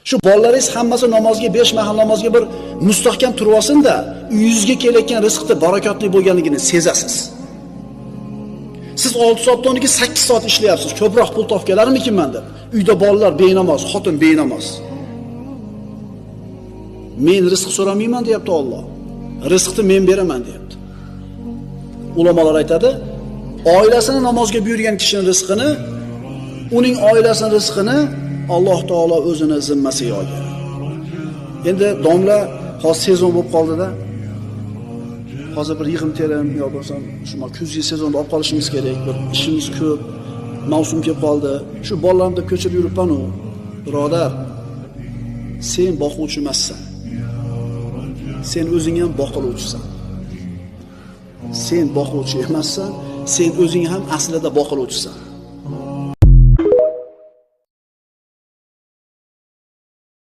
Shu bolalaringiz hammasi namozga 5 mahal namozga bir mustahkam turib olsin-da, uyingizga kelayotgan rizqda barakotli bo'lganligini sezasiz. Siz 6 soatdan 8 soat ishlayapsiz. Ko'proq pul topganlarmikinman deb. Uyda bolalar benamoz, xotin benamoz. Men rizq so'ramayman deyapti Alloh. Rizqni men beraman deyapti. Ulamolar aytadi, oilasini namozga buyurgan kishining rizqini, uning oilasining rizqini Alloh taolo o'zini zimmasiga olgan. Endi domla hozir sezon bo'lib qoldi-da. Hozir bir yig'im terim yo bo'lsam, shu kuzgi sezonda olib qolishimiz kerak. Bir ishimiz ko'p, mavsum kelib qoldi. Shu bolalarni deb ko'chirib yuribman-ku. Birodar, sen boquvchi emassan. Sen o'zing ham boqiluvchisan. Sen boquvchi emassan, sen o'zing ham aslida boqiluvchisan.